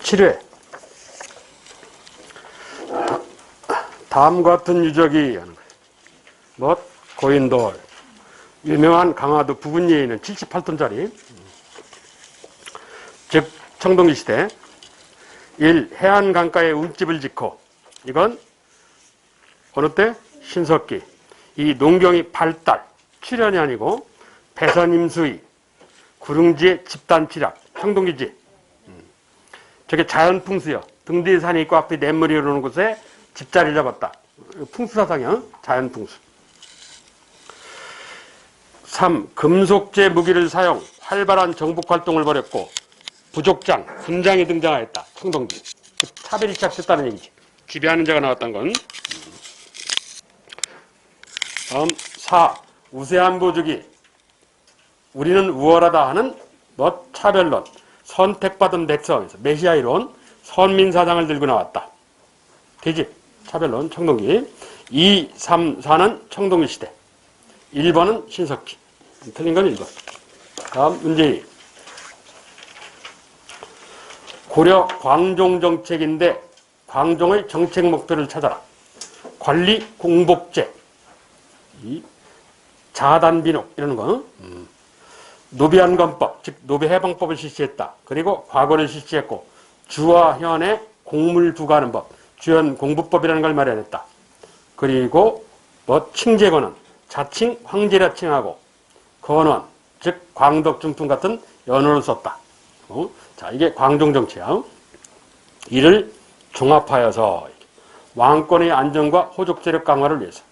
7회 다음과 같은 유적이 하는 거예요. 뭐 고인돌, 유명한 강화도 부근리에 있는 78톤짜리, 즉 청동기 시대 1. 해안 강가에 움집을 짓고, 이건 어느 때? 신석기. 이 농경이 발달, 출현이 아니고 배선임수의 구릉지의 집단취락, 청동기지. 저게 자연풍수요. 등 뒤에 산이 있고 앞에 냇물이 흐르는 곳에 집자리를 잡았다. 풍수사상이요. 자연풍수. 3. 금속제 무기를 사용, 활발한 정복활동을 벌였고 부족장, 군장이 등장하였다. 청동기. 차별이 시작됐다는 얘기지. 지배하는 자가 나왔다는 건. 다음 4. 우세한 보주기. 우리는 우월하다 하는 차별론. 선택받은 백성에서 메시아 이론, 선민사상을 들고 나왔다. 되지? 차별론, 청동기. 2, 3, 4는 청동기 시대. 1번은 신석기. 틀린 건 1번. 다음 문제 2. 고려 광종 정책인데 광종의 정책 목표를 찾아라. 관리 공복제, 자단비록 이런 거, 노비안건법, 즉 노비해방법을 실시했다. 그리고 과거를 실시했고 주와 현의 공물 부과하는 법, 주현 공부법이라는 걸 마련했다. 그리고 칭제권은 자칭 황제라 칭하고 건원, 즉 광덕중풍 같은 연호를 썼다. 자, 이게 광종 정치야. 이를 종합하여서 왕권의 안정과 호족제력 강화를 위해서.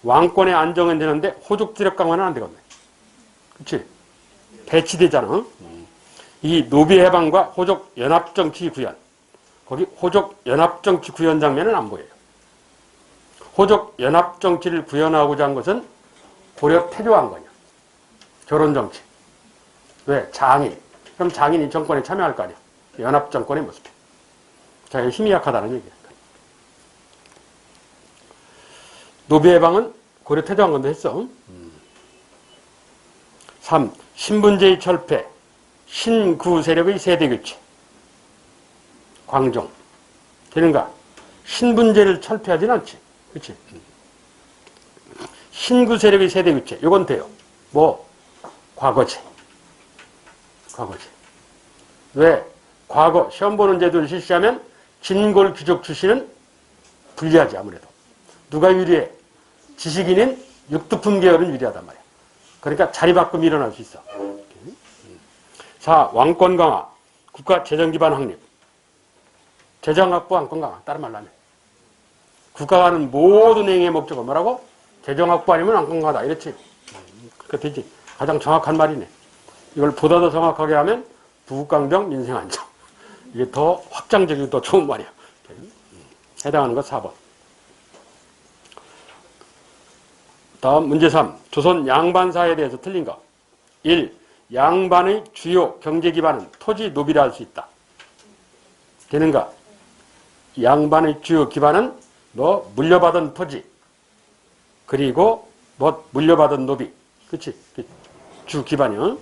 왕권의 안정은 되는데 호족제력 강화는 안 되거든. 그렇지? 배치되잖아. 이 노비해방과 호족연합정치 구현. 거기 호족연합정치 구현 장면은 안 보여요. 호족연합정치를 구현하고자 한 것은 고려 태조왕건이야. 결혼정치. 왜? 장인. 그럼 장인이 정권에 참여할 거 아니야. 연합정권의 모습이야. 자, 힘이 약하다는 얘기야. 노비해방은 고려 태조왕건도 했어. 3. 신분제의 철폐, 신구 세력의 세대교체. 광종. 되는가? 신분제를 철폐하진 않지. 그렇지? 신구 세력의 세대교체. 요건 돼요. 과거제. 과거제. 왜? 과거 시험 보는 제도를 실시하면 진골 귀족 출신은 불리하지 아무래도. 누가 유리해? 지식인인 육두품 계열은 유리하단 말이야. 그러니까 자리바꿈이 일어날 수 있어. 4. 왕권 강화, 국가 재정 기반 확립. 재정 확보, 왕권 강화. 다른 말로 하면. 국가가 하는 모든 행위의 목적은 뭐라고? 재정 확보 아니면 왕권 강화다. 이렇지. 그렇게 되지. 가장 정확한 말이네. 이걸 보다 더 정확하게 하면 부국강병 민생안정. 이게 더 확장적이고 더 좋은 말이야. 해당하는 거 4번. 다음 문제 3. 조선 양반사에 대해서 틀린 거. 1. 양반의 주요 경제 기반은 토지 노비라 할 수 있다. 되는가? 양반의 주요 기반은 물려받은 토지. 그리고 물려받은 노비. 그치? 주 기반이요.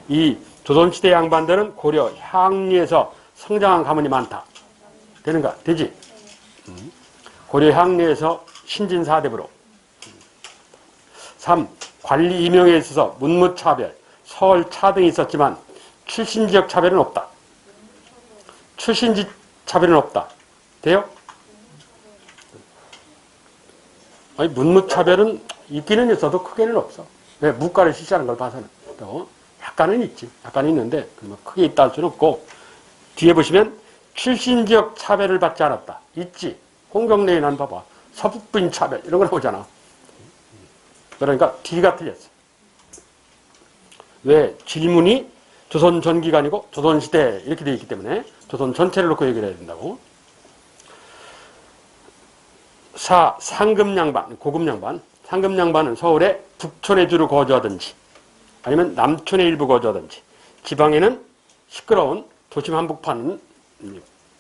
이 조선시대 양반들은 고려 향리에서 성장한 가문이 많다. 되는가? 되지? 고려 향리에서 신진사대부로. 3. 관리 임용에 있어서 문무차별, 서울차 등이 있었지만 출신지역 차별은 없다. 출신지 차별은 없다. 돼요? 아니, 문무차별은 있기는 있어도 크게는 없어. 왜? 무가를 실시하는 걸 봐서는. 또 약간은 있지. 약간 있는데 크게 있다 할 수는 없고, 뒤에 보시면 출신지역 차별을 받지 않았다. 있지. 홍경래에 난 봐봐. 서북부인 차별 이런 거 나오잖아. 그러니까 D가 틀렸어. 왜? 질문이 조선 전기간이고 조선시대 이렇게 되어 있기 때문에 조선 전체를 놓고 얘기를 해야 된다고. 4. 상급양반, 고급양반. 상급양반은 서울의 북촌에 주로 거주하든지 아니면 남촌의 일부 거주하든지, 지방에는 시끄러운 도심 한복판은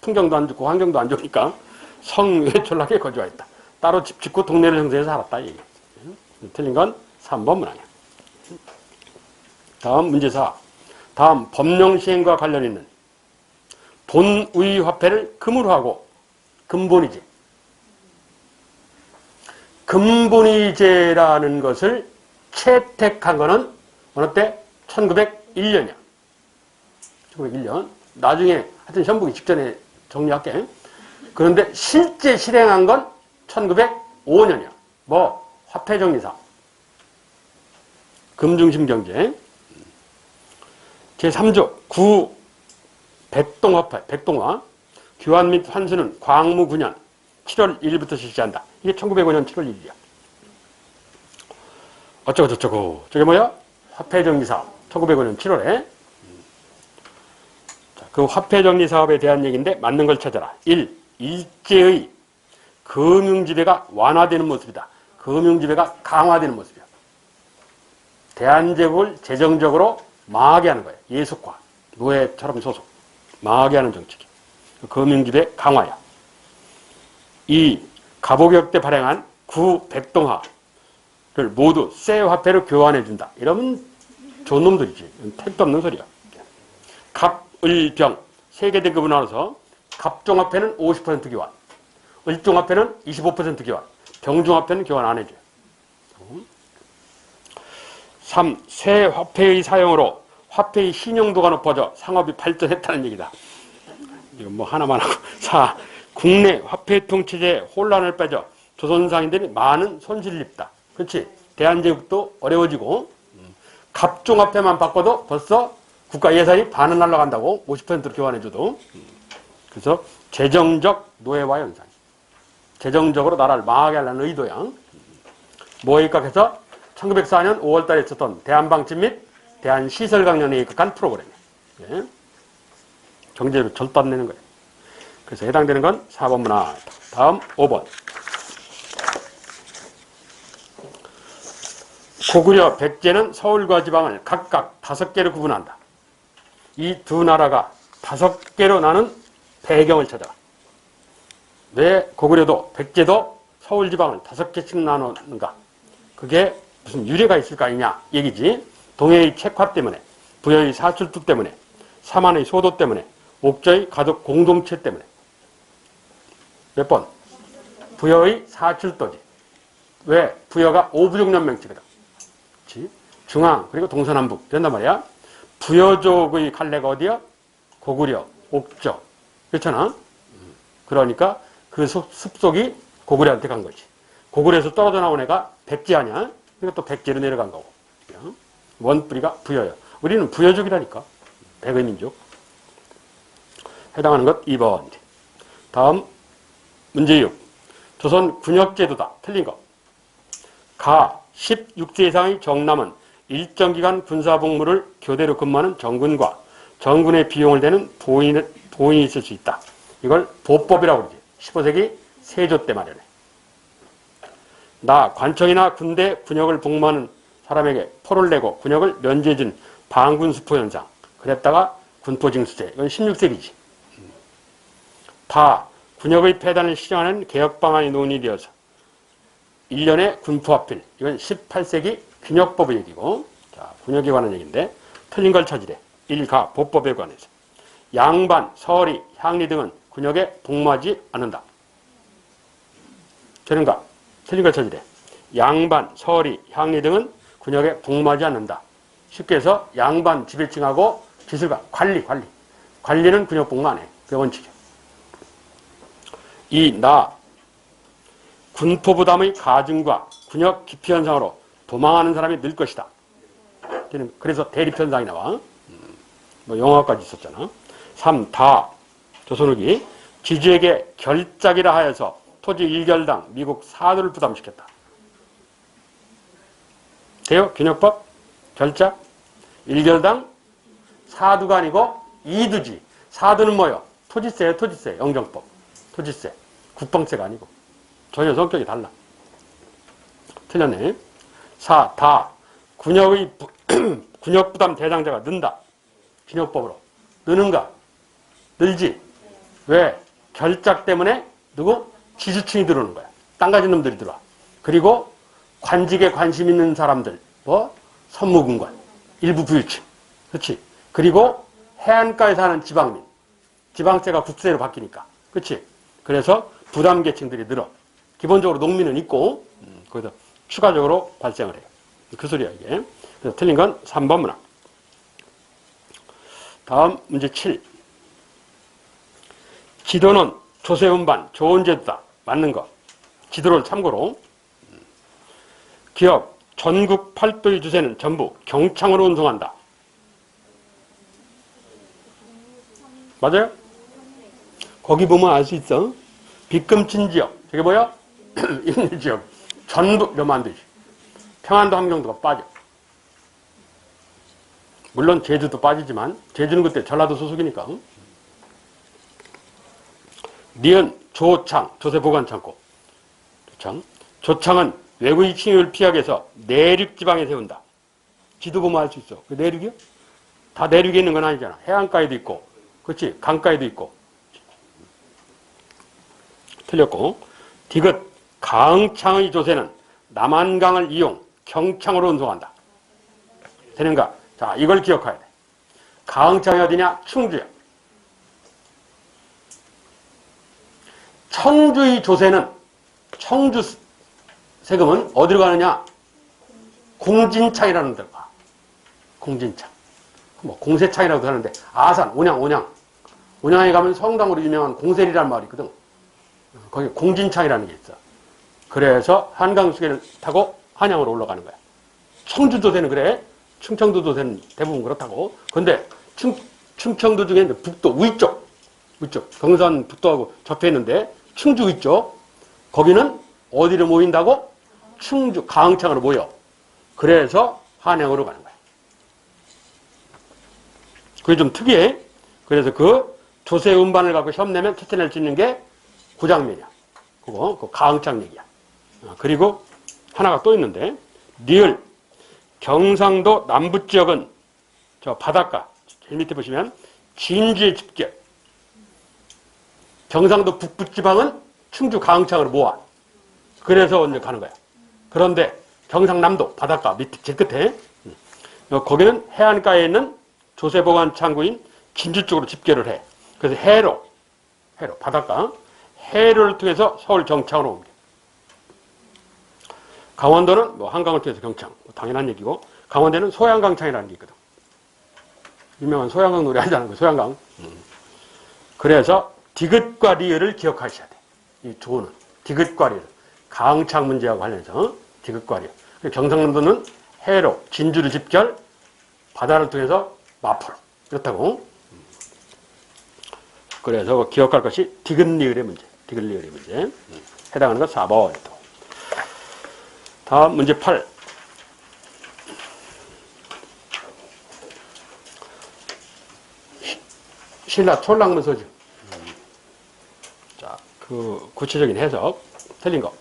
풍경도 안 좋고 환경도 안 좋으니까 성외 촌락에 거주하였다. 따로 집 짓고 동네를 형성해서 살았다. 얘기. 틀린 건 3번 문항이야. 다음 문제 4. 다음 법령 시행과 관련 있는 돈의 화폐를 금으로 하고 금본위제. 금본위제라는 것을 채택한 거는 어느 때? 1901년이야. 1901년. 나중에 하여튼 현북이 직전에 정리할게. 그런데 실제 실행한 건 1905년이야. 뭐? 화폐정리사업. 금중심 경제. 제3조 구 백동화폐, 백동화. 교환 및 환수는 광무 9년 7월 1일부터 실시한다. 이게 1905년 7월 1일이야. 어쩌고 저쩌고. 저게 뭐야? 화폐정리사업. 1905년 7월에. 그 화폐정리사업에 대한 얘기인데 맞는 걸 찾아라. 1. 일제의 금융지배가 완화되는 모습이다. 금융지배가 강화되는 모습이야. 대한제국을 재정적으로 망하게 하는 거예요. 예속화. 노예처럼 소속. 망하게 하는 정책이야. 금융지배 강화야. 2. 갑오개혁 때 발행한 구백동화를 모두 새 화폐로 교환해준다. 이러면 좋은 놈들이지. 택도 없는 소리야. 갑, 을, 병. 세 개 등급을 나눠서 갑종화폐는 50% 교환. 을종화폐는 25% 교환. 병종화폐는 교환 안 해줘요. 3. 새 화폐의 사용으로 화폐의 신용도가 높아져 상업이 발전했다는 얘기다. 이건 뭐 하나만 하고. 4. 국내 화폐통체제에 혼란을 빼져 조선상인들이 많은 손실을 입다. 그렇지. 대한제국도 어려워지고 갑종화폐만 바꿔도 벌써 국가 예산이 반은 날라간다고. 50%로 교환해줘도. 그래서 재정적 노예화 현상. 재정적으로 나라를 망하게 하려는 의도야. 뭐에 입각해서 1904년 5월달에 있었던 대한방침 및 대한시설강령에 입각한 프로그램이에요. 예. 경제로 절단내는 거예요. 그래서 해당되는 건 4번 문화. 다음 5번. 고구려 백제는 서울과 지방을 각각 5개로 구분한다. 이 두 나라가 5개로 나눈 배경을 찾아라. 왜 고구려도 백제도 서울 지방을 5개씩 나누는가? 그게 무슨 유래가 있을 거 아니냐 얘기지. 동해의 책화 때문에, 부여의 사출투 때문에, 사만의 소도 때문에, 옥저의 가족 공동체 때문에. 몇 번? 부여의 사출도지. 왜? 부여가 오부족연맹지거든. 그렇지? 중앙 그리고 동서남북 된단 말이야. 부여족의 갈래가 어디야? 고구려, 옥저. 그렇잖아. 그러니까 그 습속이 고구려한테 간 거지. 고구려에서 떨어져 나온 애가 백제 아니야? 그러니까 또 백제로 내려간 거고. 원뿌리가 부여야. 우리는 부여족이라니까. 백의민족. 해당하는 것 2번. 다음 문제 6. 조선 군역제도다. 틀린 거. 가 16세 이상의 정남은 일정 기간 군사복무를 교대로 근무하는 정군과 정군의 비용을 대는 보인이 있을 수 있다. 이걸 보법이라고 그러지. 15세기 세조 때 마련해. 나 관청이나 군대 군역을 복무하는 사람에게 포를 내고 군역을 면제해준 방군수포 현상. 그랬다가 군포징수제. 이건 16세기지. 다 군역의 폐단을 시정하는 개혁 방안이 논의되어서 1년에 군포합필. 이건 18세기 군역법의 얘기고. 자, 군역에 관한 얘기인데 틀린 걸 찾으래. 1가 보법에 관해서. 양반, 서리, 향리 등은 군역에 복무하지 않는다. 되는가? 틀린 걸 찾으래. 양반, 서리, 향리 등은 군역에 복무하지 않는다. 쉽게 해서 양반 지배층하고 기술가, 관리는 군역 복무 안 해. 그게 원칙이야. 2. 나 군포부담의 가중과 군역 기피 현상으로 도망하는 사람이 늘 것이다. 그래서 대립현상이 나와. 뭐 영화까지 있었잖아. 3. 다 조선 후기 지주에게 결작이라 하여서 토지 1결당 미국 4도를 부담시켰다. 돼요? 균역법? 결작? 1결당 4두가 아니고 2두지. 4두는 뭐요? 토지세예요, 토지세. 영정법. 토지세. 국방세가 아니고. 전혀 성격이 달라. 틀렸네. 4. 다 군역의 군역부담 대상자가 는다. 균역법으로. 느는가? 늘지. 왜? 결작 때문에 누구? 지주층이 들어오는 거야. 땅 가진 놈들이 들어와. 그리고 관직에 관심 있는 사람들. 뭐? 선무군관. 일부 부유층. 그렇지. 그리고 해안가에 사는 지방민. 지방세가 국세로 바뀌니까. 그치? 그래서 부담계층들이 늘어. 기본적으로 농민은 있고, 거기서 추가적으로 발생을 해요. 그 소리야, 이게. 그래서 틀린 건 3번 문항. 다음 문제 7. 지도는 조세운반, 좋은 제도다. 맞는 거. 지도를 참고로. 기업, 전국 팔도의 주세는 전부 경창으로 운송한다. 맞아요? 거기 보면 알 수 있어. 빗금친 지역. 저게 뭐야? 있는 지역. 전부 이러면 안 되지. 평안도 함경도가 빠져. 물론 제주도 빠지지만 제주는 그때 전라도 소속이니까. 니은 조창, 조세보관창고. 조창은 외국인 침입을 피하기 위해서 내륙 지방에 세운다. 지도 보면 알 수 있어. 그 내륙이요? 다 내륙에 있는 건 아니잖아. 해안가에도 있고, 그렇지? 강가에도 있고. 틀렸고. 디귿, 강창의 조세는 남한강을 이용 경창으로 운송한다. 되는가? 자, 이걸 기억해야 돼. 강창이 어디냐? 충주야. 청주의 조세는, 청주 세금은 어디로 가느냐? 공진창이라는 데로 가. 공진창. 뭐 공세창이라고도 하는데, 아산, 온양. 온양에 가면 성당으로 유명한 공세리라는 마을이 있거든. 거기 공진창이라는 게 있어. 그래서 한강수계를 타고 한양으로 올라가는 거야. 청주도세는 그래. 충청도도세는 대부분 그렇다고. 근데 충청도 중에 북도 위쪽, 경산 북도하고 접해 있는데 충주 위쪽, 거기는 어디로 모인다고? 충주 강창으로 모여. 그래서 한양으로 가는 거야. 그게 좀 특이해. 그래서 그 조세 운반을 갖고 시험 내면 채점낼 수 있는 게 구장면이야. 그거 그 강창 얘기야. 그리고 하나가 또 있는데, 리을 경상도 남부 지역은 저 바닷가 제일 밑에 보시면 진주의 집결. 경상도 북부 지방은 충주 강창으로 모아. 그래서 이제 가는 거야. 그런데 경상남도 바닷가 밑에 제일 끝에 거기는 해안가에 있는 조세보관 창구인 진주 쪽으로 집결을 해. 그래서 해로 바닷가 해로를 통해서 서울 경창으로 옮겨. 강원도는 뭐 한강을 통해서 경창, 뭐 당연한 얘기고, 강원도는 소양강창이라는 게 있거든. 유명한 소양강 노래 하잖아요. 그 소양강. 그래서 디귿과 리을을 기억하셔야 돼. 이 조는 디귿과 리을. 강창 문제하고 관련해서 디귿과 리을. 경상남도는 해로, 진주를 집결, 바다를 통해서 마포로. 그렇다고. 그래서 기억할 것이 디귿리을의 문제. 디귿리을의 문제. 해당하는 것 4번. 다음 문제 8. 신라 촌락문서지. 자, 그 구체적인 해석. 틀린 거.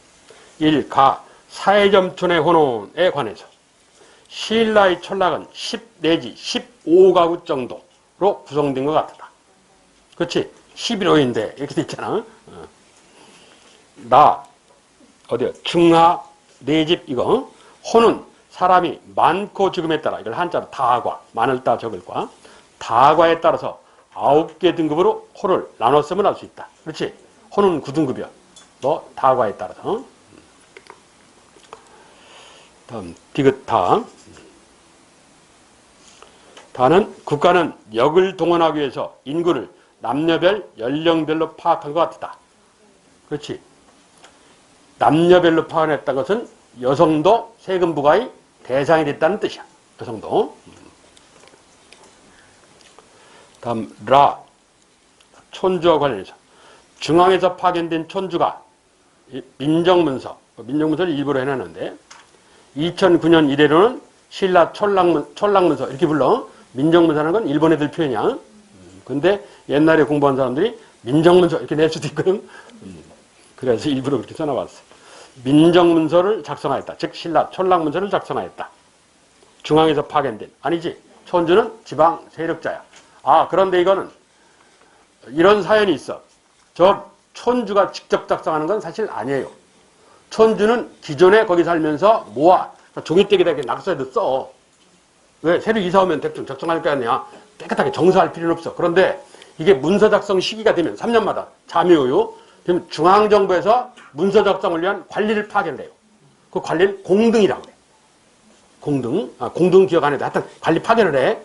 1. 가 사회점촌의 혼혼에 관해서 신라의 촌락은 10 내지 15가구 정도로 구성된 것 같다. 그렇지? 11호인데 이렇게 돼 있잖아. 나 어디야? 중하 네 집 이거. 호는 사람이 많고 적음에 따라, 이걸 한자로 다과, 많을 따 적을 과, 다과에 따라서 9개 등급으로 호를 나눠 쓰면 알 수 있다. 그렇지? 호는 9등급이야. 너 다과에 따라서. 다음 디귿다. 다는 국가는 역을 동원하기 위해서 인구를 남녀별, 연령별로 파악한 것 같다. 그렇지? 남녀별로 파악했다는 것은 여성도 세금 부과의 대상이 됐다는 뜻이야. 여성도. 다음 라. 촌주와 관련해서 중앙에서 파견된 촌주가 민정문서를 일부러 해놨는데 2009년 이래로는 신라 촌락문서 이렇게 불러. 민정문서라는 건 일본 애들 표현이야. 근데 옛날에 공부한 사람들이 민정문서 이렇게 낼 수도 있거든. 그래서 일부러 그렇게 써놔봤어. 민정문서를 작성하였다. 즉 신라 촌락문서를 작성하였다. 중앙에서 파견된. 아니지. 촌주는 지방 세력자야. 아, 그런데 이거는 이런 사연이 있어. 저 촌주가 직접 작성하는 건 사실 아니에요. 촌주는 기존에 거기 살면서 모아 종이떼기다 이렇게 낙서해도 써. 왜? 새로 이사 오면 대충 작성할 거 아니야. 깨끗하게 정서할 필요는 없어. 그런데 이게 문서 작성 시기가 되면 3년마다 자묘요. 그러면 중앙정부에서 문서 작성을 위한 관리를 파견을 해요. 그 관리를 공등이라고 해요. 공등 기억 안에도 하여튼 관리 파견을 해.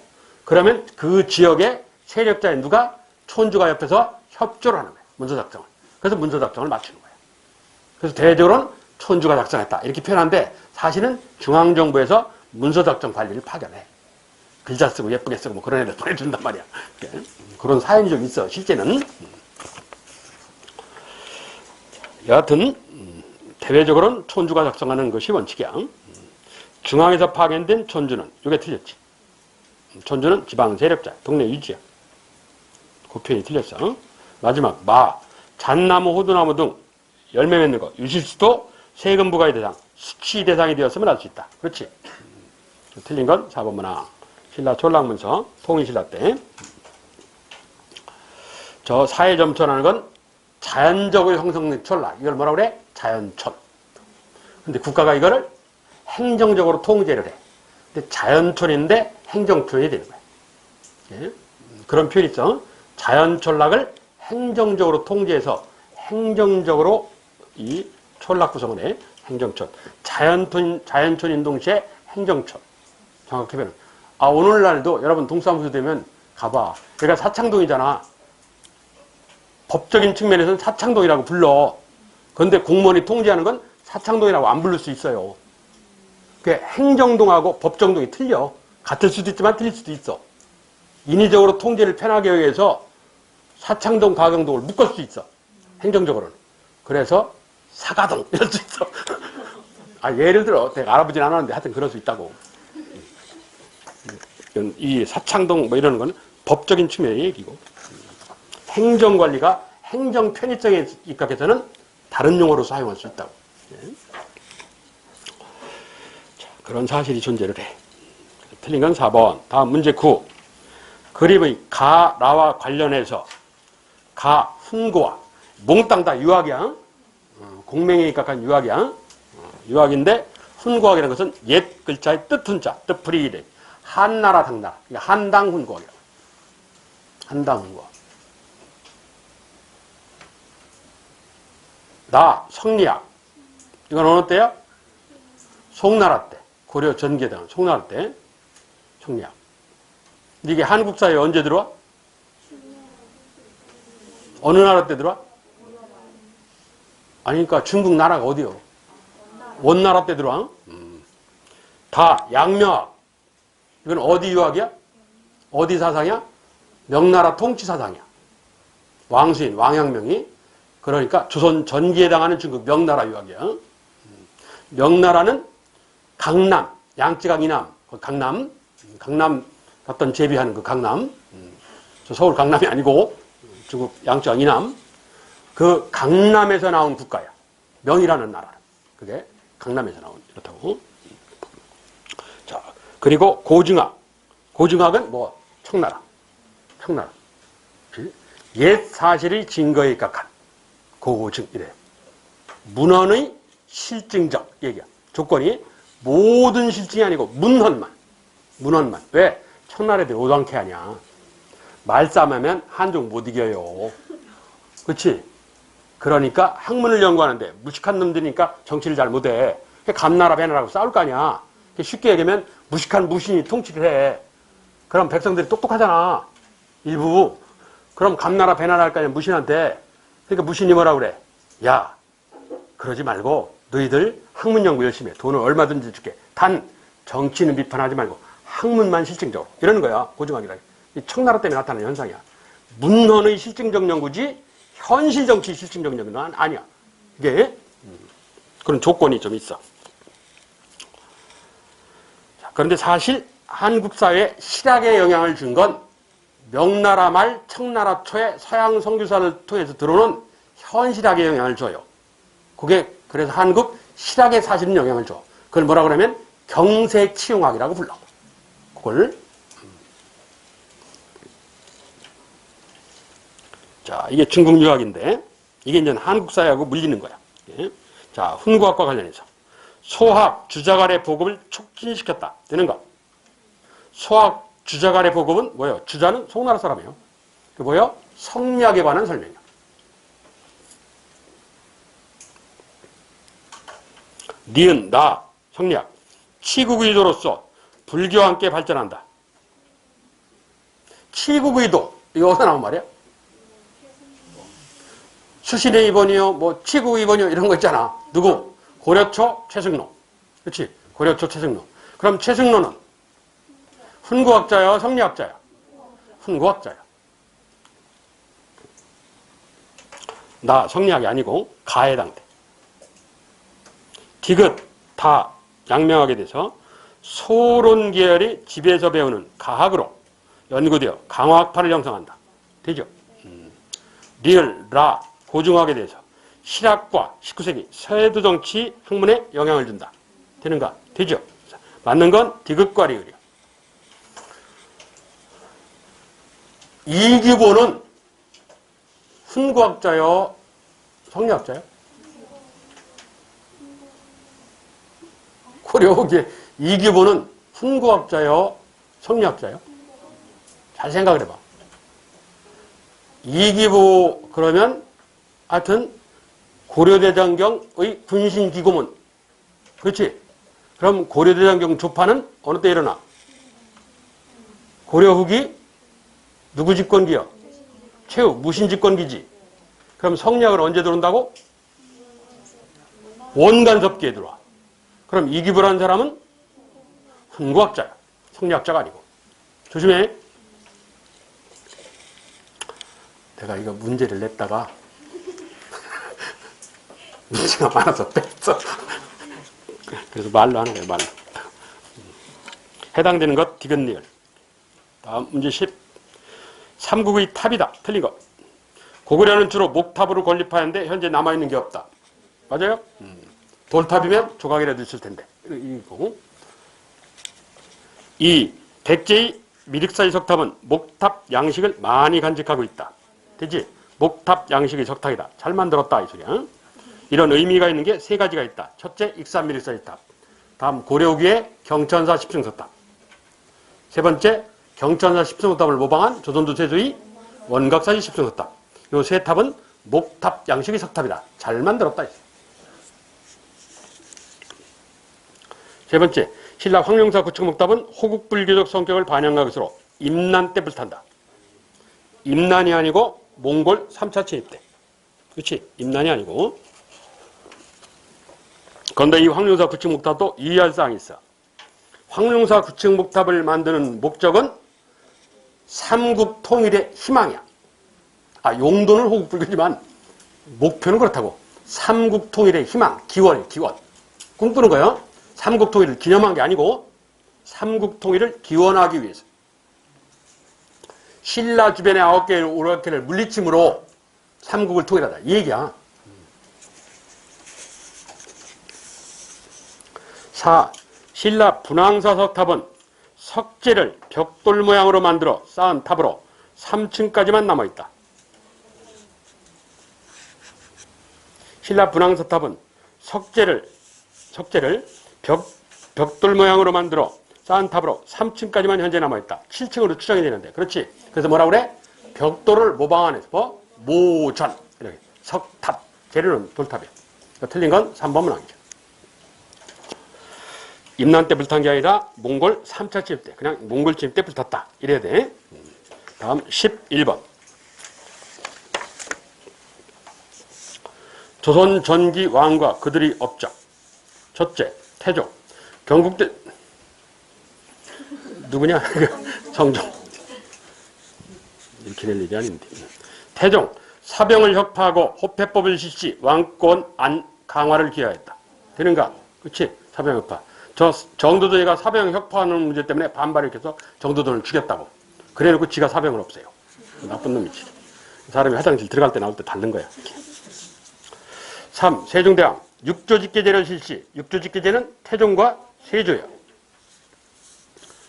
그러면 그 지역의 세력자인 누가 촌주가 옆에서 협조를 하는 거예요. 문서 작성을. 그래서 문서 작성을 맞추는 거예요. 그래서 대대적으로는 촌주가 작성했다. 이렇게 표현하는데 사실은 중앙정부에서 문서 작성 관리를 파견해. 글자 쓰고 예쁘게 쓰고 뭐 그런 애들 보내준단 말이야. 그런 사연이 좀 있어. 실제는. 여하튼 대외적으로는 촌주가 작성하는 것이 원칙이야. 중앙에서 파견된 촌주는 이게 틀렸지. 촌주는 지방 세력자, 동네 유지야. 그 표현이 틀렸어. 마지막 잣나무, 호두나무 등 열매 맺는 것, 유실수도 세금 부과의 대상, 수치 대상이 되었으면 알 수 있다. 그렇지. 틀린 건 4번 문항. 신라 촌락문서, 통일신라 때. 저 사회점촌하는 건 자연적으로 형성된 촌락. 이걸 뭐라고 그래? 자연촌. 근데 국가가 이거를 행정적으로 통제를 해. 근데 자연촌인데 행정촌이 되는 거야. 예? 그런 표현이 있어. 자연촌락을 행정적으로 통제해서 행정적으로 이 촌락 구성을 해. 행정촌. 자연촌인 동시에 행정촌. 정확히 표현은. 오늘날도 여러분 동사무소 되면 가봐. 그러니까 사창동이잖아. 법적인 측면에서는 사창동이라고 불러. 그런데 공무원이 통제하는 건 사창동이라고 안 부를 수 있어요. 그게 행정동하고 법정동이 틀려. 같을 수도 있지만 틀릴 수도 있어. 인위적으로 통제를 편하게 위해서 사창동, 가경동을 묶을 수 있어. 행정적으로는. 그래서 사가동 이럴 수 있어. 예를 들어 내가 알아보진 않았는데 하여튼 그럴 수 있다고. 이 사창동 뭐 이러는 건 법적인 측면의 얘기고, 행정관리가 행정 편의성에 입각해서는 다른 용어로 사용할 수 있다고. 자, 그런 사실이 존재를 해. 틀린 건 4번. 다음 문제 9. 그림의 가라와 관련해서 훈고와 몽땅 다 유학이야. 공명에 입각한 유학이야. 유학인데 훈고학이라는 것은 옛 글자의 뜻훈자, 뜻풀이 한나라 당나라. 그러니까 한당 훈고학이라고. 한당 훈고학. 성리학. 이건 어느 때야? 송나라 때. 고려 전개당 송나라 때. 성리학. 이게 한국 사회에 언제 들어와? 어느 나라 때 들어와? 그러니까 중국 나라가 어디요? 원나라 때 들어와? 양명학. 이건 어디 유학이야? 어디 사상이야? 명나라 통치 사상이야. 왕수인, 왕양명이. 그러니까 조선 전기에 해당하는 중국 명나라 유학이야. 명나라는 강남, 양쯔강 이남, 강남 갔던 제비하는 그 강남. 저 서울 강남이 아니고 중국 양쯔강 이남. 그 강남에서 나온 국가야. 명이라는 나라. 그게 강남에서 나온, 이렇다고. 자, 그리고 고증학. 고증학은 청나라. 옛 사실의 증거에 입각한 고증, 이래. 문헌의 실증적 얘기야. 조건이 모든 실증이 아니고 문헌만. 왜? 청나라 애들이 오당케 하냐. 말싸움하면 한족 못 이겨요. 그렇지? 그러니까 학문을 연구하는데 무식한 놈들이니까 정치를 잘 못해. 감나라 배나라고 싸울 거 아니야. 쉽게 얘기하면 무식한 무신이 통치를 해. 그럼 백성들이 똑똑하잖아. 일부. 그럼 감나라 배나라 할 거 아니야, 무신한테. 그러니까 무신이 뭐라 그래? 야, 그러지 말고 너희들 학문 연구 열심히 해. 돈을 얼마든지 줄게. 단 정치는 비판하지 말고 학문만 실증적으로. 이러는 거야. 고증학이라. 이 청나라 때문에 나타나는 현상이야. 문헌의 실증적 연구지 현실 정치 실증적 연구는 아니야. 이게 그런 조건이 좀 있어. 자, 그런데 사실 한국 사회에 실학에 영향을 준 건 명나라 말 청나라 초에 서양 선교사를 통해서 들어오는 현실학에 영향을 줘요. 그게 그래서 한국 실학에 사실은 영향을 줘. 그걸 뭐라 그러면 경세치용학이라고 불러. 그걸 자, 이게 중국 유학인데 이게 이제 한국 사회하고 물리는 거야. 예? 자, 훈고학과 관련해서 소학 주자간의 보급을 촉진시켰다. 되는 거. 소학 주자간의 보급은 뭐예요? 주자는 송나라 사람이에요. 그 뭐요? 성리학에 관한 설명이야. 니은, 나, 성리학. 치국의도로서 불교와 함께 발전한다. 치국의도, 이거 어디서 나온 말이야? 수신의 입원이요, 뭐, 치국의원이요, 이런 거 있잖아. 누구? 고려초 최승로. 그렇지? 고려초 최승로. 그럼 최승로는 훈구학자야, 성리학자야? 훈구학자야. 나 성리학이 아니고 가에 해당돼. 디귿, 다 양명하게 돼서 소론 계열이 집에서 배우는 가학으로 연구되어 강화학파를 형성한다. 되죠? 리을, 라, 고중하게 돼서 실학과 19세기 서해도 정치 학문에 영향을 준다. 되는가? 되죠? 맞는 건 디귿과 리을이야. 이규보는 훈구학자요? 성리학자요? 고려후기에 이규보는 훈구학자요? 성리학자요? 잘 생각을 해봐. 이규보 그러면 하여튼 고려대장경의 군신기고문. 그렇지? 그럼 고려대장경 조파는 어느 때 일어나? 고려후기 누구 집권기요? 최후 무신집권기지. 그럼 성리학을 언제 들어온다고? 원간섭기에 들어와. 그럼 이규보라는 사람은 훈구학자야. 성리학자가 아니고. 조심해. 내가 이거 문제를 냈다가 문제가 많아서 뺐어. 그래서 말로 하는 거예요. 말로. 해당되는 것 디귿 리을. 다음 문제 10. 삼국의 탑이다. 틀린 것. 고구려는 주로 목탑으로 건립하였는데 현재 남아있는 게 없다. 맞아요? 돌탑이면 조각이라도 있을 텐데. 이거. 이 백제의 미륵사의 석탑은 목탑 양식을 많이 간직하고 있다. 되지? 목탑 양식의 석탑이다. 잘 만들었다 이 소리야. 이런 의미가 있는 게 세 가지가 있다. 첫째, 익산 미륵사의 탑. 다음, 고려후기의 경천사 십승석탑. 세 번째, 경천사 십승석탑을 모방한 조선도 세조의 원각사의 십승석탑. 이 세 탑은 목탑 양식의 석탑이다. 잘 만들었다. 세 번째, 신라 황룡사 구층목탑은 호국불교적 성격을 반영한 것으로 임난 때 불탄다. 임난이 아니고 몽골 3차 침입 때. 그렇지? 임난이 아니고. 그런데 이 황룡사 구층목탑도 이해할 사항이 있어. 황룡사 구층목탑을 만드는 목적은 삼국 통일의 희망이야. 용도는 호국불교지만 목표는 그렇다고. 삼국 통일의 희망, 기원. 꿈꾸는 거예요. 삼국 통일을 기념한 게 아니고 삼국 통일을 기원하기 위해서. 신라 주변의 9개의 오락계를 물리침으로 삼국을 통일하다. 이 얘기야. 4. 신라 분황사 석탑은 석재를 벽돌 모양으로 만들어 쌓은 탑으로 3층까지만 남아있다. 신라 분황사 탑은 석재를 벽돌 모양으로 만들어 쌓은 탑으로 3층까지만 현재 남아있다. 7층으로 추정이 되는데. 그렇지? 그래서 뭐라고 그래? 벽돌을 모방한 해서 모전. 이렇게. 석탑. 재료는 돌탑이야. 틀린 건 3번 문항이죠. 임난 때 불탄 게 아니라 몽골 3차 침입 때. 그냥 몽골 침입 때 불탔다. 이래야 돼. 다음 11번. 조선 전기 왕과 그들의 업적. 첫째, 태종. 경국대 누구냐? 성종. 이렇게 될 일이 아닌데. 태종. 사병을 혁파하고 호패법을 실시 왕권 안 강화를 기하였다. 되는가? 그렇지? 사병 혁파. 저 정도도이가 사병 혁파하는 문제 때문에 반발을 일으켜서 정도도를 죽였다고. 그래놓고 지가 사병을 없애요. 나쁜 놈이지. 사람이 화장실 들어갈 때 나올 때 닳는 거야. 3. 세종대왕. 육조직계제를 실시. 육조직계제는 태종과 세조예요.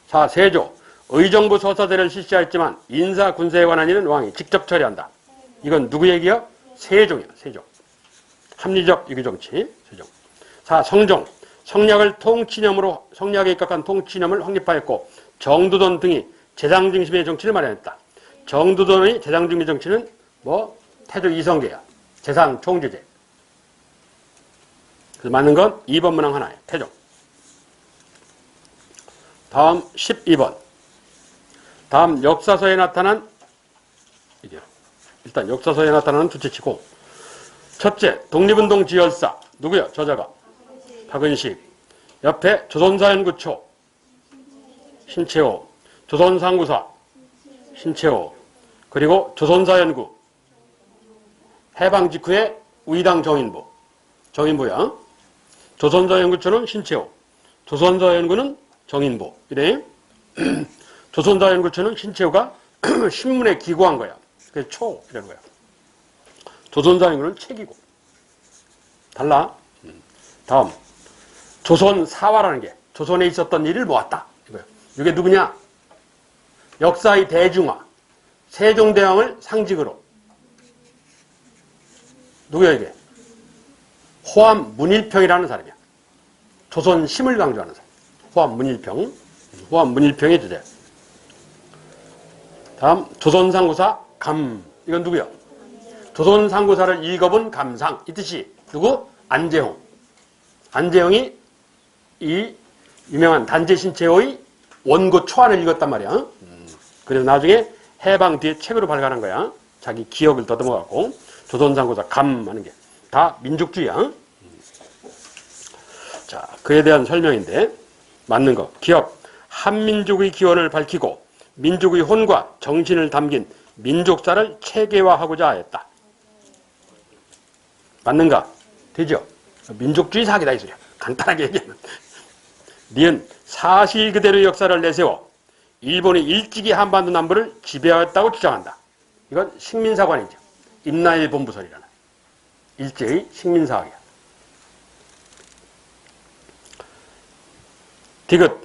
4. 세조. 의정부 서사제를 실시하였지만 인사 군사에 관한 일은 왕이 직접 처리한다. 이건 누구 얘기야? 세종이야. 세종. 합리적 유교정치. 세종. 4. 성종. 성략을 통치념으로 성략에 입각한 통치념을 확립하였고 정도돈 등이 재상중심의 정치를 마련했다. 정두돈의 재상중리 정치는 뭐 태조 이성계야. 재상 총재제. 그래서 맞는 건 2번 문항 하나예요. 태종. 다음 12번. 다음 역사서에 나타난 이게 일단 역사서에 나타나는 두째치고 첫째 독립운동 지열사 누구야? 저자가 박은식. 옆에 조선사연구초 신채호. 조선상구사 신채호. 그리고 조선사연구 해방 직후에 우이당 정인보야. 조선사연구초는 신채호. 조선사연구는 정인보. 이래. 조선사연구초는 신채호가 신문에 기고한 거야. 그래서 초 이라는 거야. 조선사연구는 책이고. 달라. 다음 조선사화라는 게 조선에 있었던 일을 모았다. 이거야. 이게 누구냐? 역사의 대중화. 세종대왕을 상징으로. 누구야 이게? 호암 문일평이라는 사람이야. 조선심을 강조하는 사람. 호암 문일평. 호암 문일평의 주제. 다음 조선상구사 감. 이건 누구야? 조선상구사를 읽어본 감상. 이 뜻이 누구? 안재홍. 안재홍이 이 유명한 단재신채호의 원고 초안을 읽었단 말이야. 그래서 나중에 해방 뒤에 책으로 발간한 거야. 자기 기억을 더듬어갖고 조선상구사 감하는 게 다 민족주의야. 자, 그에 대한 설명인데 맞는 거. 기억. 한민족의 기원을 밝히고 민족의 혼과 정신을 담긴 민족사를 체계화하고자 하였다. 맞는가? 되죠? 민족주의 사기다 이 소리야. 간단하게 얘기하면. 니은 사실 그대로의 역사를 내세워 일본이 일찍이 한반도 남부를 지배하였다고 주장한다. 이건 식민사관이죠. 임나일 본부설이라는 일제의 식민사학이야. 디귿.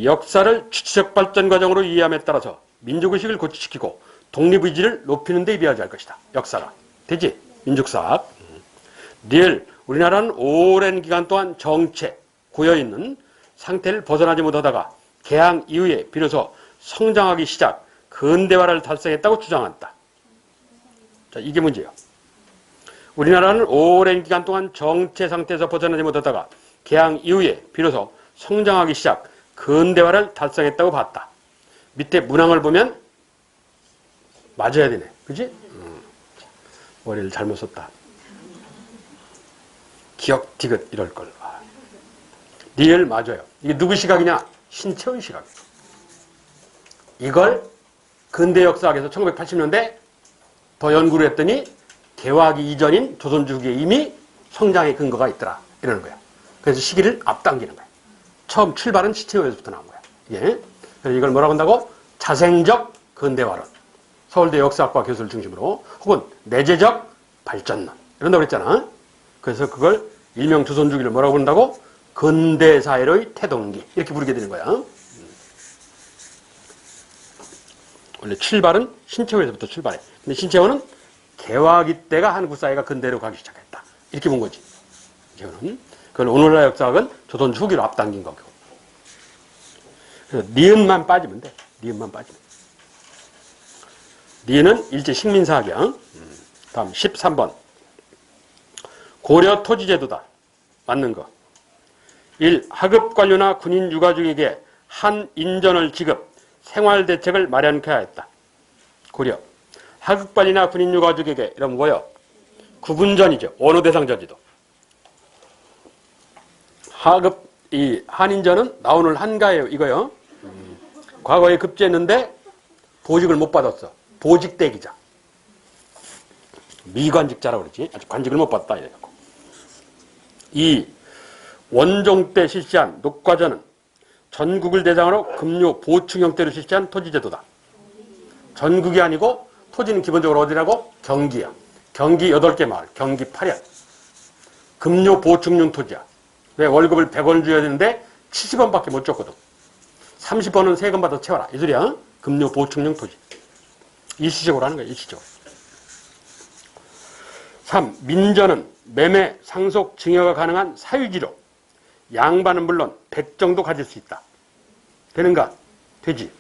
역사를 추치적 발전 과정으로 이해함에 따라서 민족의식을 고취시키고 독립의지를 높이는 데 비하지 할 것이다. 역사가. 되지? 민족사학. 리을. 우리나라는 오랜 기간 동안 정체, 고여있는 상태를 벗어나지 못하다가 개항 이후에 비로소 성장하기 시작, 근대화를 달성했다고 주장한다. 자, 이게 문제예요. 우리나라는 오랜 기간 동안 정체 상태에서 벗어나지 못하다가 개항 이후에 비로소 성장하기 시작, 근대화를 달성했다고 봤다. 밑에 문항을 보면 맞아야 되네. 그지? 머리를 잘못 썼다. 기억, 디귿 이럴걸. 리을 맞아요. 이게 누구 시각이냐? 신채호의 시각. 이걸 근대 역사학에서 1980년대 더 연구를 했더니 개화하기 이전인 조선주기에 이미 성장의 근거가 있더라. 이러는 거야. 그래서 시기를 앞당기는 거야. 처음 출발은 신채호에서부터 나온 거야. 예. 그래서 이걸 뭐라고 한다고? 자생적 근대화론. 서울대 역사학과 교수를 중심으로 혹은 내재적 발전론. 이런다고 그랬잖아. 그래서 그걸 일명 조선주기를 뭐라고 부른다고? 근대사회의 태동기. 이렇게 부르게 되는 거야. 원래 출발은 신채호에서부터 출발해. 근데 신채호는 개화기 때가 한국 사회가 근대로 가기 시작했다. 이렇게 본 거지. 신채호는. 그걸 오늘날 역사학은 조선 후기로 앞당긴 거고. 그래서 니은만 빠지면 돼. 니은만 빠지면. 니은은 일제 식민사학이야. 다음 13번. 고려 토지제도다. 맞는 거. 1. 하급 관료나 군인 유가족에게 한 인전을 지급, 생활대책을 마련케 하였다. 고려. 하급 관리나 군인 유가족에게 이러면 뭐요? 구분전이죠. 원호대상전지도. 하급, 이 한인전은 나오늘 한가예요. 이거요. 과거에 급제했는데 보직을 못 받았어. 보직대기자. 미관직자라고 그러지. 아직 관직을 못 받았다. 이래갖고. 2. 원종 때 실시한 녹과전은 전국을 대상으로 급료 보충 형태로 실시한 토지제도다. 전국이 아니고 토지는 기본적으로 어디라고? 경기야. 경기 8개 마을, 경기 8현. 급료 보충용 토지야. 왜 월급을 100원 줘야 되는데 70원밖에 못 줬거든. 30원은 세금 받아 채워라. 이 소리야. 급료 보충용 토지. 일시적으로 하는 거야. 일시적으로. 3. 민전은 매매, 상속, 증여가 가능한 사유지로 양반은 물론 백정도 가질 수 있다. 되는가? 되지.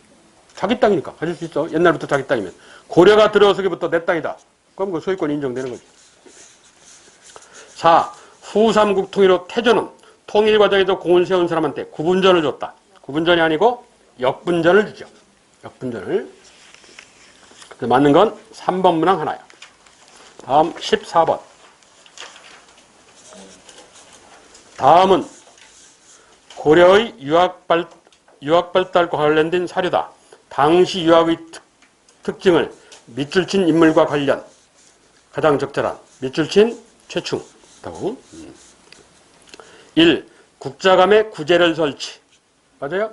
자기 땅이니까 가질 수 있어. 옛날부터 자기 땅이면. 고려가 들어서기부터 내 땅이다. 그럼 그 소유권 인정되는 거지. 4. 후삼국 통일후 태조는 통일 과정에서 공을 세운 사람한테 구분전을 줬다. 구분전이 아니고 역분전을 주죠. 역분전을. 맞는 건 3번 문항 하나야. 다음 14번. 다음은 고려의 유학발달과 관련된 사료다. 당시 유학의 특징을 밑줄 친 인물과 관련. 가장 적절한 밑줄 친 최충. 1. 국자 간의 구제를 설치. 맞아요?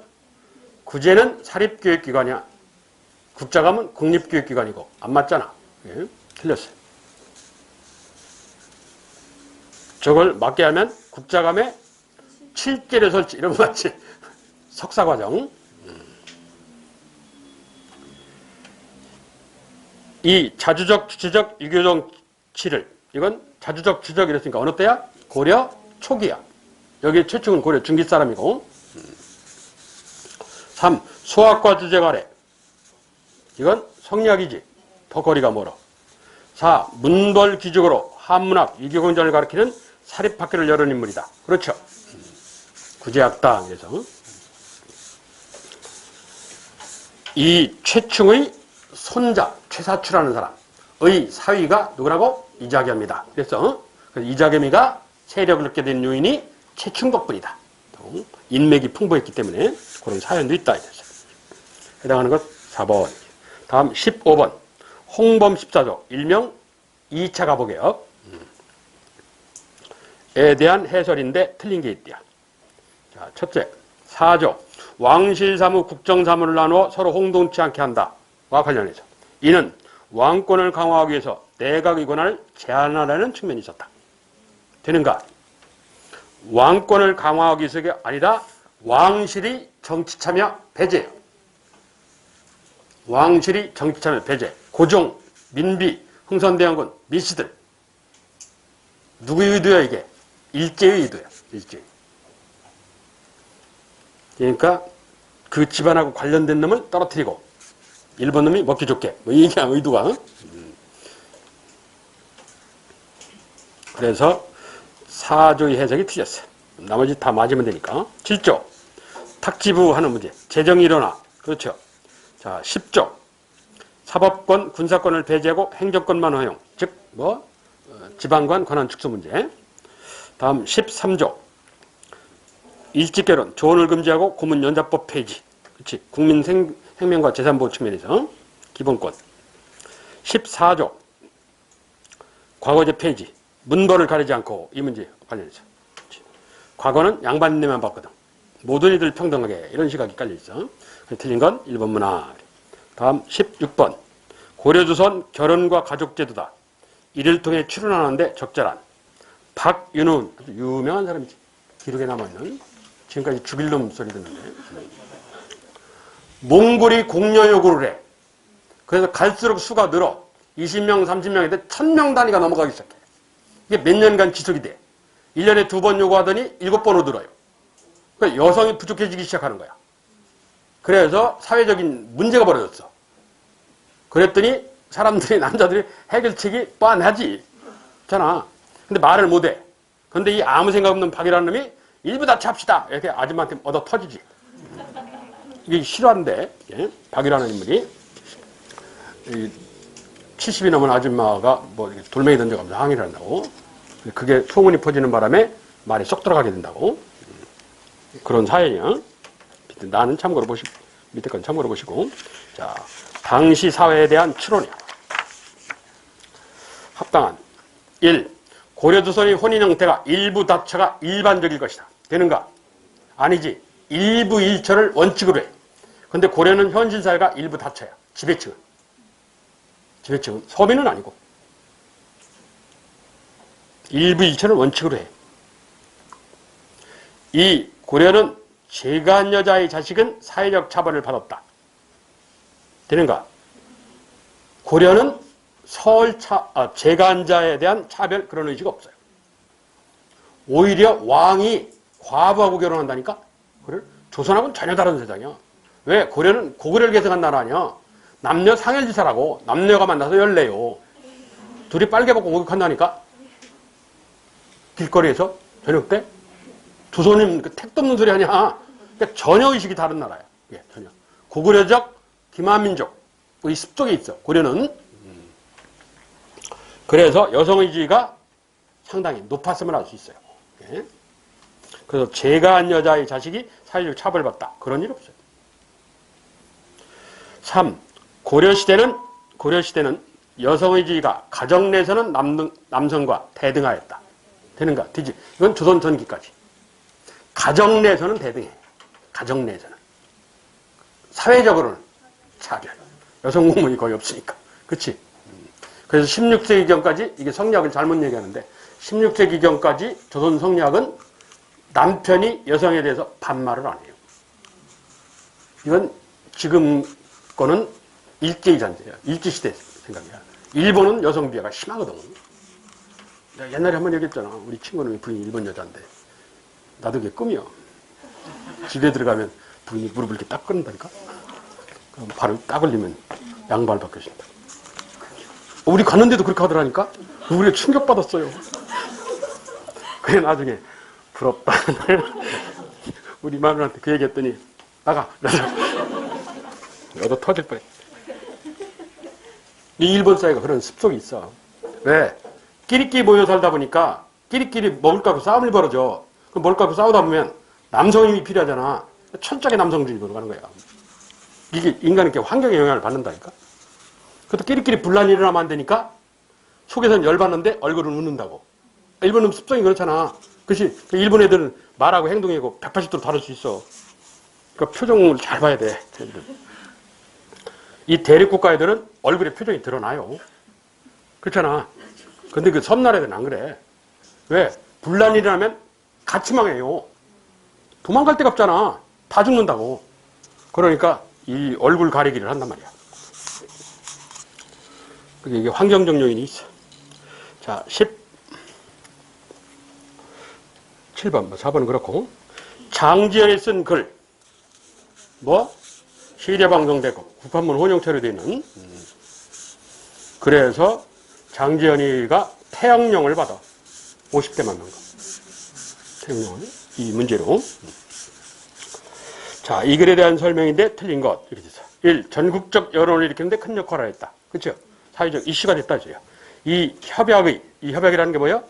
구제는 사립교육기관이야. 국자감은 국립교육기관이고 안 맞잖아. 예? 틀렸어요. 저걸 맞게 하면 국자감에 7개를 설치 이런 거 맞지? 석사과정. 2. 자주적, 주체적, 유교적 치를. 이건 자주적, 주적 이랬으니까 어느 때야? 고려 초기야. 여기 최충은 고려 중기 사람이고. 3. 수학과 주제 아래. 이건 성리학이지. 더 거리가 멀어. 4. 문벌 귀족으로 한문학, 유교공전을 가리키는 사립학교를 열은 인물이다. 그렇죠. 구제학당. 그래서 이 최충의 손자, 최사추라는 사람의 사위가 누구라고? 이자겸이다. 그래서 이자겸이가 세력을 얻게 된 요인이 최충 덕분이다. 인맥이 풍부했기 때문에 그런 사연도 있다. 해당하는 것 4번. 다음 15번. 홍범 14조, 일명 2차 가보개혁. 에 대한 해설인데 틀린 게 있대요. 자, 첫째, 4조. 왕실사무, 국정사무를 나누어 서로 홍동치 않게 한다와 관련해서. 이는 왕권을 강화하기 위해서 내각의 권한을 제한하라는 측면이 있었다. 되는가? 왕권을 강화하기 위해서가 아니라 왕실이 정치참여 배제예요. 왕실이 정치참여 배제. 고종, 민비, 흥선대원군, 미씨들. 누구의 의도야 이게? 일제의 의도야. 일제. 그러니까 그 집안하고 관련된 놈을 떨어뜨리고 일본 놈이 먹기 좋게. 뭐 이게 의도가. 그래서 4조의 해석이 틀렸어요. 나머지 다 맞으면 되니까. 7조. 탁지부 하는 문제. 재정이 일어나. 그렇죠. 자, 10조. 사법권, 군사권을 배제하고 행정권만 허용. 즉, 지방관 권한 축소 문제. 다음 13조. 일찍결혼, 조혼을 금지하고 고문연자법 폐지. 그렇지. 국민 생명과 재산보호 측면에서 기본권. 14조. 과거제 폐지. 문벌을 가리지 않고 이 문제 관련해서. 그렇지. 과거는 양반네만 봤거든. 모든 이들 평등하게 이런 시각이 깔려있어. 틀린 건 1번 문화. 다음 16번. 고려조선 결혼과 가족제도다. 이를 통해 추론하는데 적절한. 박윤훈, 아주 유명한 사람이지. 기록에 남아있는. 지금까지 죽일 놈 소리 듣는데. 몽골이 공여 요구를 해. 그래서 갈수록 수가 늘어. 20명, 30명인데 1000명 단위가 넘어가기 시작해. 이게 몇 년간 지속이 돼. 1년에 2번 요구하더니 7번으로 늘어요. 그러니까 여성이 부족해지기 시작하는 거야. 그래서 사회적인 문제가 벌어졌어. 그랬더니 사람들이, 남자들이 해결책이 뻔하지. 잖아. 근데 말을 못해. 근데 이 아무 생각 없는 박이라는 놈이 일부 다 합시다. 이렇게 아줌마한테 얻어 터지지. 이게 싫어한데, 예? 박이라는 인물이 70이 넘은 아줌마가 돌멩이 던져가면서 항의를 한다고. 그게 소문이 퍼지는 바람에 말이 쏙 들어가게 된다고. 그런 사연이야. 나는 참고로 밑에 건 참고로 보시고. 자, 당시 사회에 대한 추론이야. 합당한. 1. 고려조선의 혼인 형태가 일부 다처가 일반적일 것이다. 되는가? 아니지. 일부 일처를 원칙으로 해. 근데 고려는 현실 사회가 일부 다처야. 지배층은. 지배층은. 서민은 아니고. 일부 일처를 원칙으로 해. 2. 고려는 재간 여자의 자식은 사회적 차별을 받았다. 되는가? 고려는 재간자에 대한 차별 그런 의지가 없어요. 오히려 왕이 과부하고 결혼한다니까? 그래? 조선하고는 전혀 다른 세상이야. 왜? 고려는 고구려를 계승한 나라 아니야. 남녀 상열지사라고. 남녀가 만나서 열래요. 둘이 빨개 벗고 목욕한다니까? 길거리에서? 저녁 때? 조선인 그 택도 없는 소리 하냐? 그러니까 전혀 의식이 다른 나라야. 예, 전혀. 고구려적 기만민족의 습속에 있어. 고려는. 그래서 여성의지가 상당히 높았음을 알 수 있어요. 예. 그래서 제가한 여자의 자식이 사회적 차별받다. 그런 일 없어요. 3. 고려시대는 여성의 지위가 가정 내에서는 남성과 대등하였다. 되는가? 되지. 이건 조선 전기까지. 가정 내에서는 대등해. 가정 내에서는. 사회적으로는 차별. 여성 공무원이 거의 없으니까. 그치? 그래서 16세기경까지, 이게 성리학을 잘못 얘기하는데, 16세기경까지 조선 성리학은 남편이 여성에 대해서 반말을 안 해요. 이건 지금 거는 일제의 잔재야. 일제시대 생각이야. 일본은 여성 비하가 심하거든. 내가 옛날에 한번 얘기했잖아. 우리 친구는 부인이 일본 여자인데. 나도 그게 꿈이야. 집에 들어가면 부인이 무릎을 이렇게 딱 꿇는다니까? 그럼 발을 딱 올리면 양발 벗겨진다. 우리 갔는데도 그렇게 하더라니까? 우리가 충격받았어요. 그래, 나중에 부럽다. 우리 마누라한테 그 얘기 했더니 나가. 너도 터질 뻔해. 이 일본 사회가 그런 습속이 있어. 왜? 끼리끼리 모여 살다 보니까 끼리끼리 먹을 거 갖고 싸움이 벌어져. 그럼 먹을 거 갖고 싸우다 보면 남성 힘이 필요하잖아. 철저하게 남성주의로 가는 거야. 이게 인간에게 환경의 영향을 받는다니까. 그것도 끼리끼리 분란이 일어나면 안 되니까 속에서는 열받는데 얼굴은 웃는다고. 일본은 습성이 그렇잖아. 그치? 일본 애들은 말하고 행동이고 180도로 다를 수 있어. 그러니까 표정을 잘 봐야 돼. 이 대립국가 애들은 얼굴에 표정이 드러나요. 그렇잖아. 근데 그 섬나라 애들은 안 그래. 왜? 분란이 일어나면 같이 망해요. 도망갈 데가 없잖아. 다 죽는다고. 그러니까 이 얼굴 가리기를 한단 말이야. 그게 이게 환경적 요인이 있어. 자, 17번, 4번은 그렇고. 장지연이 쓴 글. 뭐? 시대방송되고 국한문 혼용 처리되어 있는. 그래서 장지연이가 태형령을 받아. 50대 맞는 거. 태형령을. 이 문제로. 자, 이 글에 대한 설명인데 틀린 것. 이렇게 돼서. 1. 전국적 여론을 일으키는데 큰 역할을 했다. 그렇죠? 사회적 이슈가 됐다. 이 협약이라는 게 뭐예요?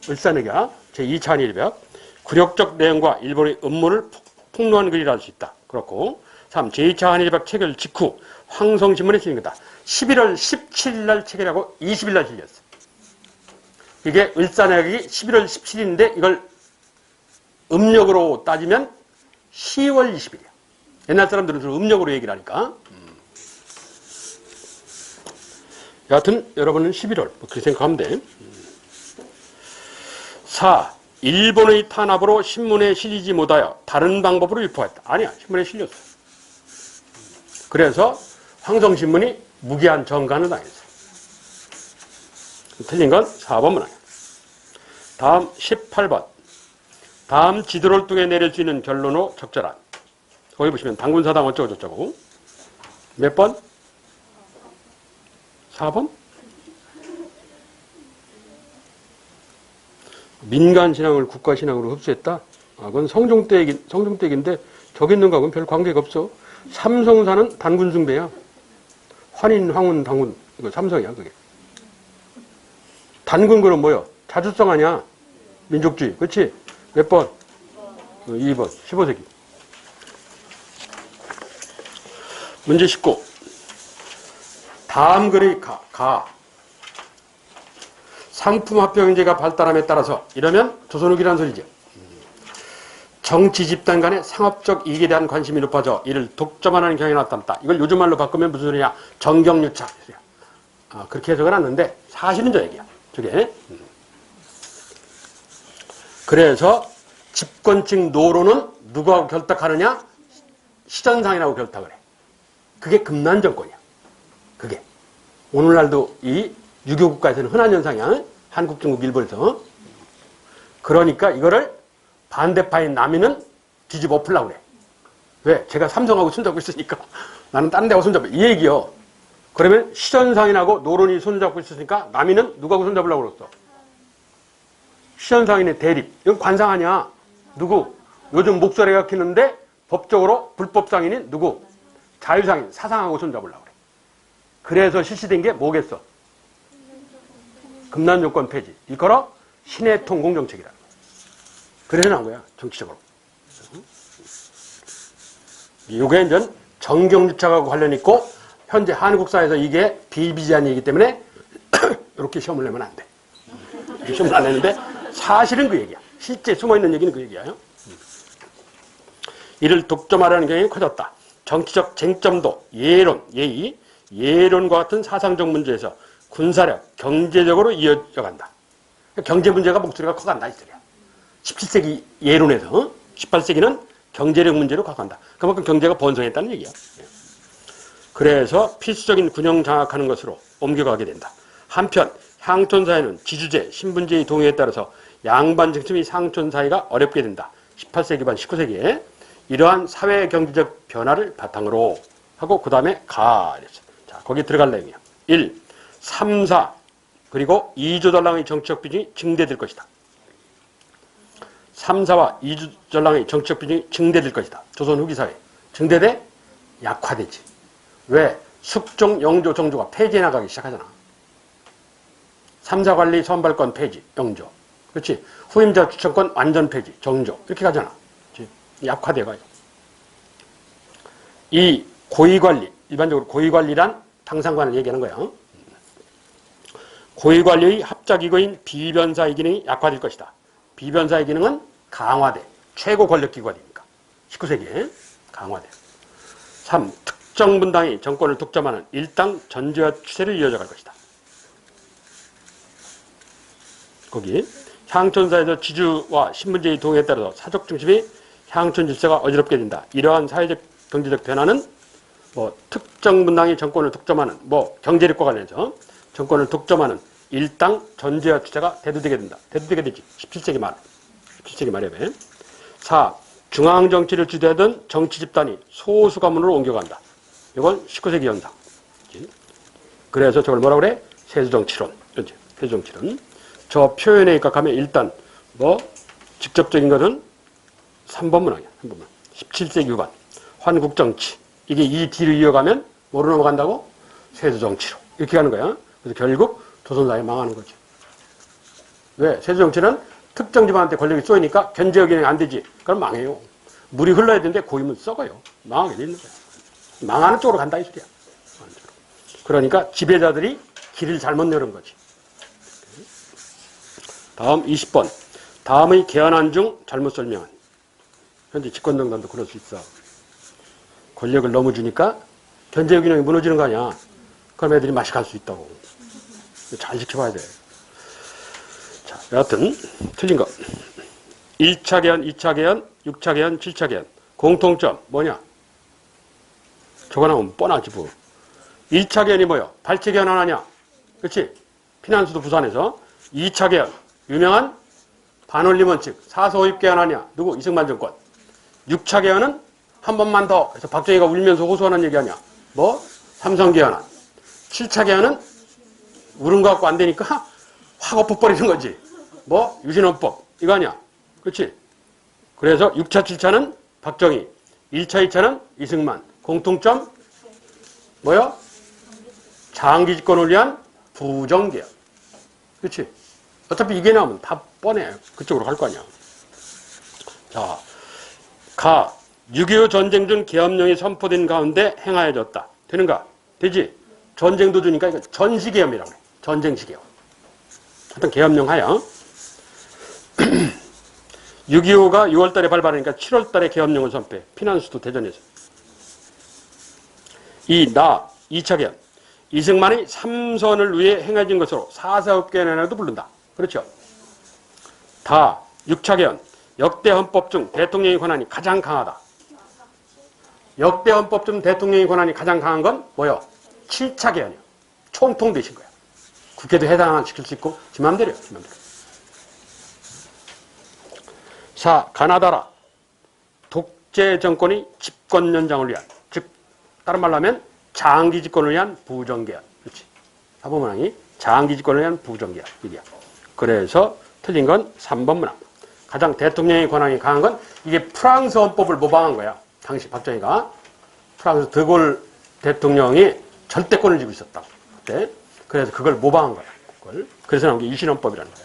을사늑약 제2차 한일협약. 굴욕적 내용과 일본의 음모를 폭로한 글이라 할 수 있다. 그렇고 3. 제2차 한일협약 체결 직후 황성신문에 실린 거다. 11월 17일 날 체결하고 20일 날 실렸어. 이게 을사늑약이 11월 17일인데 이걸 음력으로 따지면 10월 20일이야. 옛날 사람들은 좀 음력으로 얘기를 하니까. 여하튼 여러분은 11월 뭐 그렇게 생각하면 돼. 4. 일본의 탄압으로 신문에 실리지 못하여 다른 방법으로 유포했다. 아니야. 신문에 실렸어. 그래서 황성신문이 무기한 정간을 당했어. 틀린 건 4번만 아니야. 다음 18번. 다음 지도를 통해 내릴 수 있는 결론으로 적절한. 거기 보시면 당군사당 어쩌고저쩌고. 몇 번? 4번? 민간신앙을 국가신앙으로 흡수했다? 아, 그건 성종때 얘기인데 저기 있는 거하고는 별 관계가 없어. 삼성사는 단군숭배야. 환인, 황운, 당군. 이거 삼성이야, 그게. 단군 그럼 뭐야? 자주성 아니야? 민족주의. 그렇지? 몇 번? 2번. 15세기. 문제 19. 다음 글의 상품합병제가 발달함에 따라서 이러면 조선 후기라는 소리죠. 정치 집단 간의 상업적 이익에 대한 관심이 높아져 이를 독점하는 경향이 나타났다. 이걸 요즘 말로 바꾸면 무슨 소리냐? 정경유착. 그렇게 해석은 않는데 사실은 저 얘기야. 저게. 그래서 집권층 노로는 누구하고 결탁하느냐? 시전상인하고 결탁을 해. 그게 금난정권이야. 그게. 오늘날도 이 유교국가에서는 흔한 현상이야. 한국, 중국, 일본에서. 그러니까 이거를 반대파인 남인은 뒤집어 엎으려고 그래. 왜? 제가 삼성하고 손잡고 있으니까 나는 다른 데하고 손잡아. 이 얘기요. 그러면 시전상인하고 노론이 손잡고 있으니까 남이는 누구하고 손잡으려고 그랬어? 시전상인의 대립. 이건 관상 아니야. 누구? 요즘 목소리가 키는데 법적으로 불법상인인 누구? 자유상인, 사상하고 손잡으려고 그래. 그래서 실시된 게 뭐겠어? 금난조건 폐지. 일컬어 신의 통공정책이라. 그래서 나온 거야, 정치적으로. 이게 이제 정경유착하고 관련 있고, 현재 한국사에서 이게 비일비재한 얘기이기 때문에 이렇게 시험을 내면 안 돼. 시험을 안 내는데 사실은 그 얘기야. 실제 숨어있는 얘기는 그 얘기야. 이를 독점하려는 경향이 커졌다. 정치적 쟁점도 예론, 예의, 예론과 같은 사상적 문제에서 군사력, 경제적으로 이어져간다. 경제 문제가 목소리가 커간다 이 소리야. 17세기 예론에서 18세기는 경제력 문제로 커간다. 그만큼 경제가 번성했다는 얘기야. 그래서 필수적인 균형 장악하는 것으로 옮겨가게 된다. 한편 향촌사회는 지주제, 신분제의 동의에 따라서 양반 중심의 상촌 사회가 어렵게 된다. 18세기 반 19세기에 이러한 사회 경제적 변화를 바탕으로 하고 그 다음에 가. 자, 거기 들어갈 내용이야. 1. 3, 4 그리고 2조전랑의 정치적 비중이 증대될 것이다. 3, 4와 2조전랑의 정치적 비중이 증대될 것이다. 조선 후기 사회. 증대돼? 약화되지. 왜? 숙종, 영조, 정조가 폐지해 나가기 시작하잖아. 3, 4 관리 선발권 폐지, 영조. 그렇지? 후임자 추천권 완전 폐지, 정조. 이렇게 가잖아. 그렇지? 약화돼가지고. 2. 고위관리. 일반적으로 고위관리란 당상관을 얘기하는 거야. 고위관리의 합작이거인 비변사의 기능이 약화될 것이다. 비변사의 기능은 강화돼. 최고 권력기관이니까. 19세기에 강화돼. 3. 특정 분당이 정권을 독점하는 일당 전제화 추세를 이어져갈 것이다. 거기 향촌사에서 지주와 신분제의 동의에 따라서 사족 중심의 향촌 질서가 어지럽게 된다. 이러한 사회적 경제적 변화는 특정 분당이 정권을 독점하는 경제력과 관련해서 정권을 독점하는 일당 전제화 추세가 대두되게 된다. 대두되게 되지. 17세기 말. 17세기 말에. 4. 중앙정치를 주도하던 정치 집단이 소수 가문으로 옮겨간다. 이건 19세기 현상. 그래서 저걸 뭐라고 그래? 세수정치론. 세수정치론. 저 표현에 입각하면 일단 직접적인 것은 3번 문항이야. 3번 문항. 17세기 후반. 환국정치. 이게 이 뒤를 이어가면 뭐로 넘어간다고? 세수정치로. 이렇게 가는 거야. 그래서 결국 조선사회 망하는 거지. 왜? 세수정치는 특정 집안한테 권력이 쏘이니까 견제력 기능이 안 되지. 그럼 망해요. 물이 흘러야 되는데 고이면 썩어요. 망하게 돼 있는 거야. 망하는 쪽으로 간다 이 소리야. 그러니까 지배자들이 길을 잘못 열은 거지. 다음 20번. 다음의 개헌안 중 잘못 설명한. 현재 집권정당도 그럴 수 있어. 권력을 너무 주니까 견제력 기능이 무너지는 거 아니야. 그럼 애들이 맛이 갈 수 있다고. 잘 지켜봐야 돼. 자, 여하튼 틀린 거. 1차 개헌, 2차 개헌, 6차 개헌, 7차 개헌. 공통점 뭐냐? 저거 나오면 뻔하지 뭐. 1차 개헌이 뭐야? 발췌 개헌 안 하냐? 그렇지? 피난수도 부산에서. 2차 개헌. 유명한 반올림 원칙. 사서호입 개헌하냐? 누구? 이승만 정권. 6차 개헌은 한 번만 더. 그래서 박정희가 울면서 호소하는 얘기 아니야. 삼성 개헌안. 7차 개헌은 울은 거 갖고 안 되니까 확 엎어버리는 거지. 유신헌법. 이거 아니야. 그렇지? 그래서 6차, 7차는 박정희. 1차, 2차는 이승만. 공통점? 뭐요? 장기 집권을 위한 부정개헌. 그렇지? 어차피 이게 나오면 다 뻔해. 그쪽으로 갈 거 아니야. 자, 6.25 전쟁 중 계엄령이 선포된 가운데 행하여졌다. 되는가? 되지? 전쟁 도주니까 이거 전시계엄이라고 그래. 전쟁시계엄. 하여튼 계엄령 하야. 6.25가 6월달에 발발하니까 7월달에 계엄령을 선포해. 피난수도 대전에서. 2차 계엄. 이승만이 삼선을 위해 행해진 것으로 사사업계헌이라도 부른다. 그렇죠? 6차 개헌. 역대 헌법 중 대통령의 권한이 가장 강하다. 역대 헌법 중 대통령의 권한이 가장 강한 건 뭐요? 7차 개헌이요. 총통 되신 거야. 국회도 해당 안 시킬 수 있고 지 맘대로요. 지 맘대로. 4. 가나다라. 독재 정권이 집권 집권 연장을 위한, 즉 다른 말로 하면 장기 집권을 위한 부정계약. 그렇지. 사법문항이 장기 집권을 위한 부정계약. 이게. 그래서 틀린 건 3번 문항. 가장 대통령의 권한이 강한 건 이게 프랑스 헌법을 모방한 거야. 당시 박정희가 프랑스 드골 대통령이 절대권을 쥐고 있었다. 그때. 그래서 그걸 모방한 거야. 그래서 나온 게 이신헌법이라는 거야.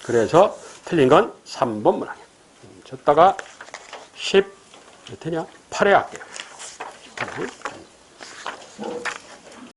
그래서 틀린 건 3번 문항이야. 쳤다가 10, 몇 회냐? 8회 할게요.